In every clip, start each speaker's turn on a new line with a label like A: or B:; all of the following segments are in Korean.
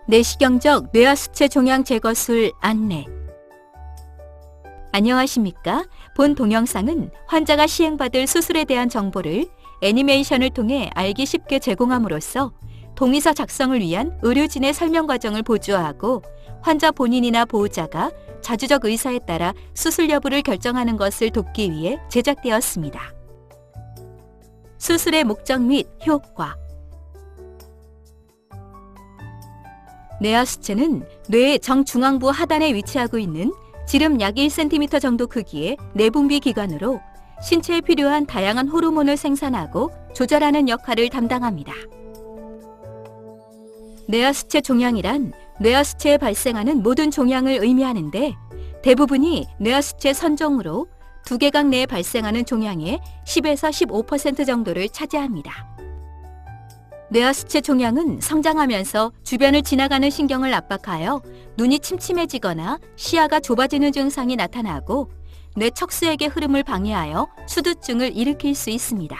A: 내시경적 뇌하수체 종양 제거술 안내. 안녕하십니까? 본 동영상은 환자가 시행받을 수술에 대한 정보를 애니메이션을 통해 알기 쉽게 제공함으로써 동의서 작성을 위한 의료진의 설명 과정을 보조하고 환자 본인이나 보호자가 자주적 의사에 따라 수술 여부를 결정하는 것을 돕기 위해 제작되었습니다. 수술의 목적 및 효과. 뇌하수체는 뇌의 정중앙부 하단에 위치하고 있는 지름 약 1cm 정도 크기의 내분비 기관으로 신체에 필요한 다양한 호르몬을 생산하고 조절하는 역할을 담당합니다. 뇌하수체 종양이란 뇌하수체에 발생하는 모든 종양을 의미하는데 대부분이 뇌하수체 선종으로 두개각 내에 발생하는 종양의 10에서 15% 정도를 차지합니다. 뇌하수체 종양은 성장하면서 주변을 지나가는 신경을 압박하여 눈이 침침해지거나 시야가 좁아지는 증상이 나타나고 뇌 척수액의 흐름을 방해하여 수두증을 일으킬 수 있습니다.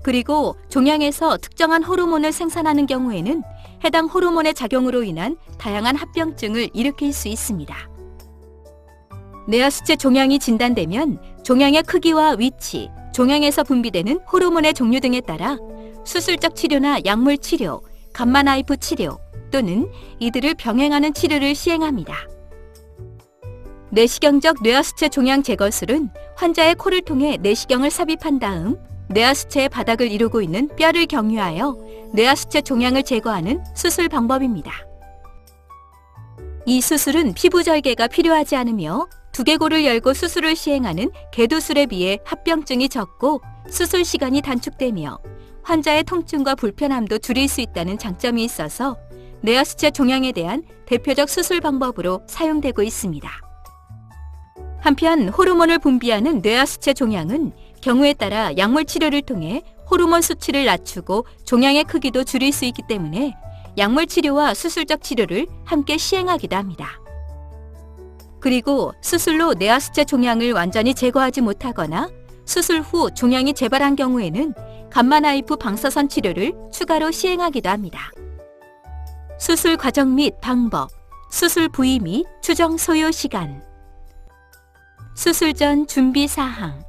A: 그리고 종양에서 특정한 호르몬을 생산하는 경우에는 해당 호르몬의 작용으로 인한 다양한 합병증을 일으킬 수 있습니다. 뇌하수체 종양이 진단되면 종양의 크기와 위치, 종양에서 분비되는 호르몬의 종류 등에 따라 수술적 치료나 약물 치료, 감마 나이프 치료 또는 이들을 병행하는 치료를 시행합니다. 내시경적 뇌하수체 종양 제거술은 환자의 코를 통해 내시경을 삽입한 다음 뇌하수체의 바닥을 이루고 있는 뼈를 경유하여 뇌하수체 종양을 제거하는 수술 방법입니다. 이 수술은 피부 절개가 필요하지 않으며 두개골을 열고 수술을 시행하는 개도술에 비해 합병증이 적고 수술 시간이 단축되며 환자의 통증과 불편함도 줄일 수 있다는 장점이 있어서 뇌하수체 종양에 대한 대표적 수술 방법으로 사용되고 있습니다. 한편 호르몬을 분비하는 뇌하수체 종양은 경우에 따라 약물 치료를 통해 호르몬 수치를 낮추고 종양의 크기도 줄일 수 있기 때문에 약물 치료와 수술적 치료를 함께 시행하기도 합니다. 그리고 수술로 뇌하수체 종양을 완전히 제거하지 못하거나 수술 후 종양이 재발한 경우에는 감마 나이프 방사선 치료를 추가로 시행하기도 합니다. 수술 과정 및 방법, 수술 부위 및 추정 소요 시간, 수술 전 준비 사항.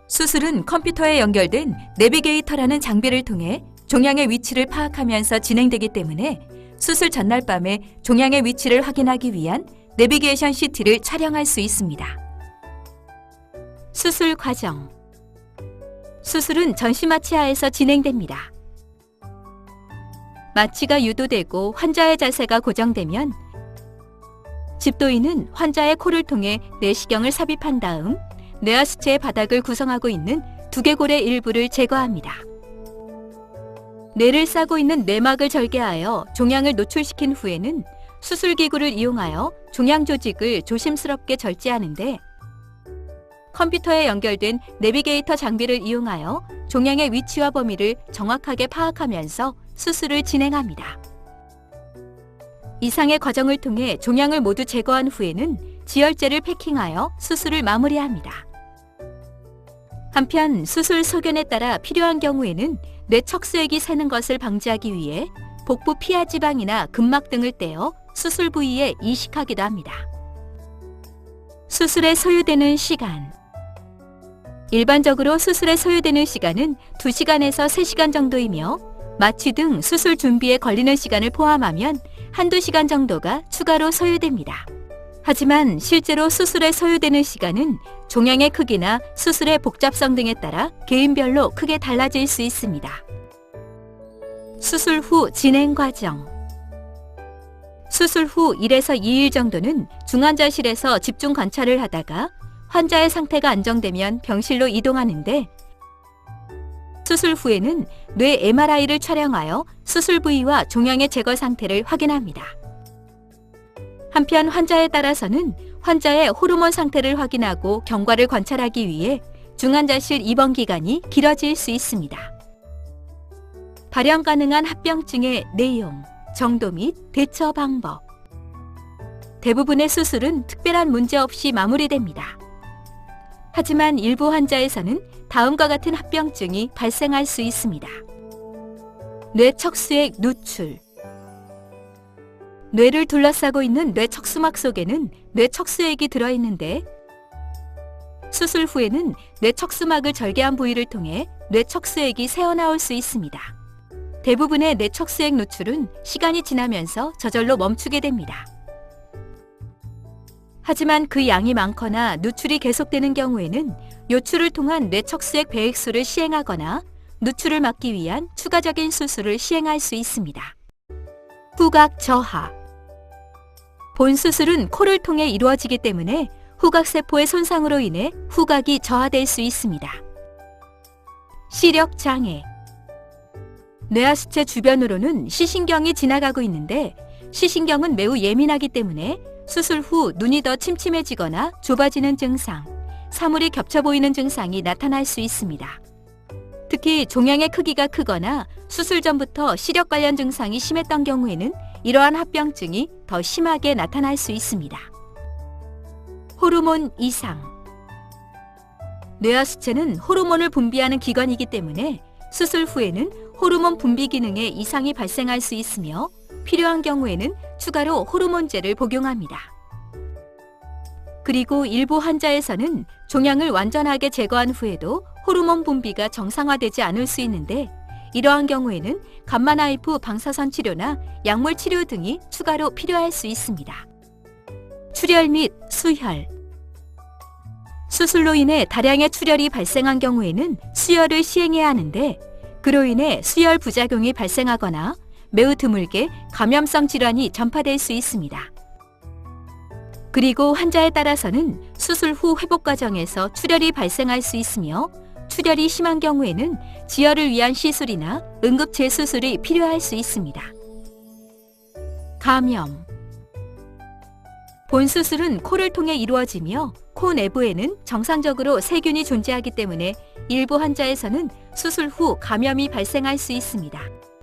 A: 수술은 컴퓨터에 연결된 내비게이터라는 장비를 통해 종양의 위치를 파악하면서 진행되기 때문에 수술 전날 밤에 종양의 위치를 확인하기 위한 내비게이션 CT를 촬영할 수 있습니다. 수술 과정. 수술은 전시마취하에서 진행됩니다. 마취가 유도되고 환자의 자세가 고정되면 집도인은 환자의 코를 통해 내시경을 삽입한 다음 뇌하수체의 바닥을 구성하고 있는 두개골의 일부를 제거합니다. 뇌를 싸고 있는 내막을 절개하여 종양을 노출시킨 후에는 수술기구를 이용하여 종양 조직을 조심스럽게 절제하는데 컴퓨터에 연결된 내비게이터 장비를 이용하여 종양의 위치와 범위를 정확하게 파악하면서 수술을 진행합니다. 이상의 과정을 통해 종양을 모두 제거한 후에는 지혈제를 패킹하여 수술을 마무리합니다. 한편 수술 소견에 따라 필요한 경우에는 뇌 척수액이 새는 것을 방지하기 위해 복부 피하 지방이나 근막 등을 떼어 수술 부위에 이식하기도 합니다. 수술에 소요되는 시간. 일반적으로 수술에 소요되는 시간은 2시간에서 3시간 정도이며 마취 등 수술 준비에 걸리는 시간을 포함하면 한두 시간 정도가 추가로 소요됩니다. 하지만 실제로 수술에 소요되는 시간은 종양의 크기나 수술의 복잡성 등에 따라 개인별로 크게 달라질 수 있습니다. 수술 후 진행 과정. 수술 후 1에서 2일 정도는 중환자실에서 집중 관찰을 하다가 환자의 상태가 안정되면 병실로 이동하는데 수술 후에는 뇌 MRI를 촬영하여 수술 부위와 종양의 제거 상태를 확인합니다. 한편 환자에 따라서는 환자의 호르몬 상태를 확인하고 경과를 관찰하기 위해 중환자실 입원 기간이 길어질 수 있습니다. 발현 가능한 합병증의 내용, 정도 및 대처 방법. 대부분의 수술은 특별한 문제 없이 마무리됩니다. 하지만 일부 환자에서는 다음과 같은 합병증이 발생할 수 있습니다. 뇌척수액 누출. 뇌를 둘러싸고 있는 뇌척수막 속에는 뇌척수액이 들어있는데 수술 후에는 뇌척수막을 절개한 부위를 통해 뇌척수액이 새어나올 수 있습니다. 대부분의 뇌척수액 누출은 시간이 지나면서 저절로 멈추게 됩니다. 하지만 그 양이 많거나 누출이 계속되는 경우에는 요출을 통한 뇌척수액 배액술을 시행하거나 누출을 막기 위한 추가적인 수술을 시행할 수 있습니다. 후각 저하. 본 수술은 코를 통해 이루어지기 때문에 후각세포의 손상으로 인해 후각이 저하될 수 있습니다. 시력 장애. 뇌하수체 주변으로는 시신경이 지나가고 있는데 시신경은 매우 예민하기 때문에 수술 후 눈이 더 침침해지거나 좁아지는 증상, 사물이 겹쳐 보이는 증상이 나타날 수 있습니다. 특히 종양의 크기가 크거나 수술 전부터 시력 관련 증상이 심했던 경우에는 이러한 합병증이 더 심하게 나타날 수 있습니다. 호르몬 이상. 뇌하수체는 호르몬을 분비하는 기관이기 때문에 수술 후에는 호르몬 분비 기능에 이상이 발생할 수 있으며 필요한 경우에는 추가로 호르몬제를 복용합니다. 그리고 일부 환자에서는 종양을 완전하게 제거한 후에도 호르몬 분비가 정상화되지 않을 수 있는데 이러한 경우에는 감마나이프 방사선 치료나 약물 치료 등이 추가로 필요할 수 있습니다. 출혈 및 수혈. 수술로 인해 다량의 출혈이 발생한 경우에는 수혈을 시행해야 하는데 그로 인해 수혈 부작용이 발생하거나 매우 드물게 감염성 질환이 전파될 수 있습니다. 그리고 환자에 따라서는 수술 후 회복 과정에서 출혈이 발생할 수 있으며 출혈이 심한 경우에는 지혈을 위한 시술이나 응급 재수술이 필요할 수 있습니다. 감염. 본 수술은 코를 통해 이루어지며 코 내부에는 정상적으로 세균이 존재하기 때문에 일부 환자에서는 수술 후 감염이 발생할 수 있습니다.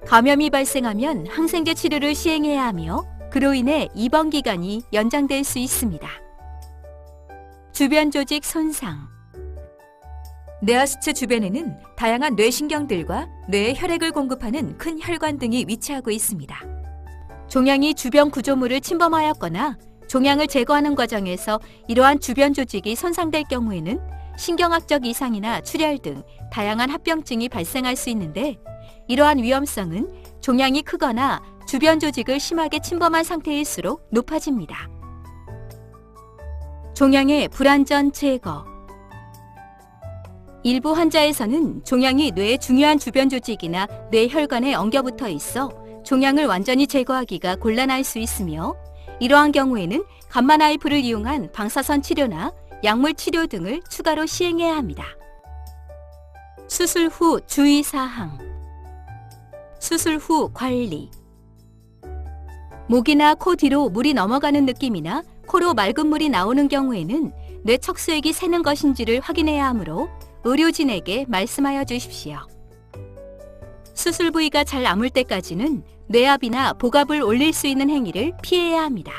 A: 감염이 발생하면 항생제 치료를 시행해야 하며 그로 인해 입원 기간이 연장될 수 있습니다. 주변 조직 손상. 뇌하수체 주변에는 다양한 뇌신경들과 뇌에 혈액을 공급하는 큰 혈관 등이 위치하고 있습니다. 종양이 주변 구조물을 침범하였거나 종양을 제거하는 과정에서 이러한 주변 조직이 손상될 경우에는 신경학적 이상이나 출혈 등 다양한 합병증이 발생할 수 있는데 이러한 위험성은 종양이 크거나 주변 조직을 심하게 침범한 상태일수록 높아집니다. 종양의 불완전 제거. 일부 환자에서는 종양이 뇌의 중요한 주변 조직이나 뇌 혈관에 엉겨붙어 있어 종양을 완전히 제거하기가 곤란할 수 있으며 이러한 경우에는 감마나이프를 이용한 방사선 치료나 약물 치료 등을 추가로 시행해야 합니다. 수술 후 주의사항. 수술 후 관리. 목이나 코 뒤로 물이 넘어가는 느낌이나 코로 맑은 물이 나오는 경우에는 뇌척수액이 새는 것인지를 확인해야 하므로 의료진에게 말씀하여 주십시오. 수술 부위가 잘 아물 때까지는 뇌압이나 복압을 올릴 수 있는 행위를 피해야 합니다.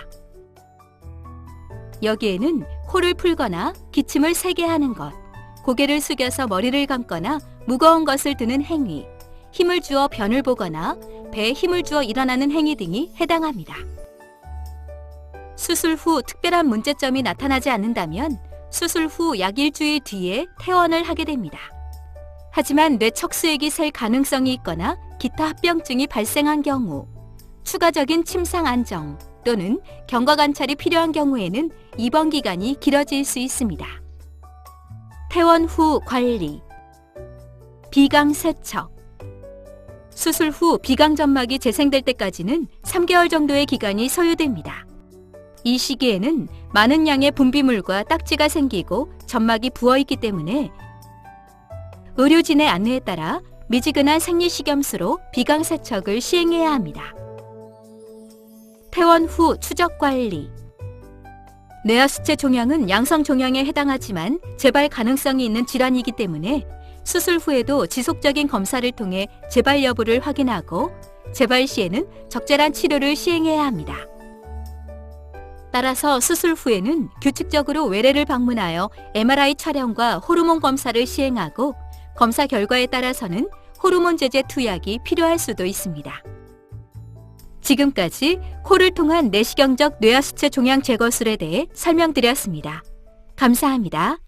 A: 여기에는 코를 풀거나 기침을 세게 하는 것, 고개를 숙여서 머리를 감거나 무거운 것을 드는 행위, 힘을 주어 변을 보거나 배에 힘을 주어 일어나는 행위 등이 해당합니다. 수술 후 특별한 문제점이 나타나지 않는다면 수술 후 약 일주일 뒤에 퇴원을 하게 됩니다. 하지만 뇌척수액이 셀 가능성이 있거나 기타 합병증이 발생한 경우, 추가적인 침상 안정 또는 경과 관찰이 필요한 경우에는 입원 기간이 길어질 수 있습니다. 퇴원 후 관리. 비강 세척. 수술 후 비강 점막이 재생될 때까지는 3개월 정도의 기간이 소요됩니다. 이 시기에는 많은 양의 분비물과 딱지가 생기고 점막이 부어있기 때문에 의료진의 안내에 따라 미지근한 생리식염수로 비강 세척을 시행해야 합니다. 퇴원 후 추적 관리. 뇌하수체 종양은 양성 종양에 해당하지만 재발 가능성이 있는 질환이기 때문에 수술 후에도 지속적인 검사를 통해 재발 여부를 확인하고 재발 시에는 적절한 치료를 시행해야 합니다. 따라서 수술 후에는 규칙적으로 외래를 방문하여 MRI 촬영과 호르몬 검사를 시행하고 검사 결과에 따라서는 호르몬 제제 투약이 필요할 수도 있습니다. 지금까지 코를 통한 내시경적 뇌하수체 종양 제거술에 대해 설명드렸습니다. 감사합니다.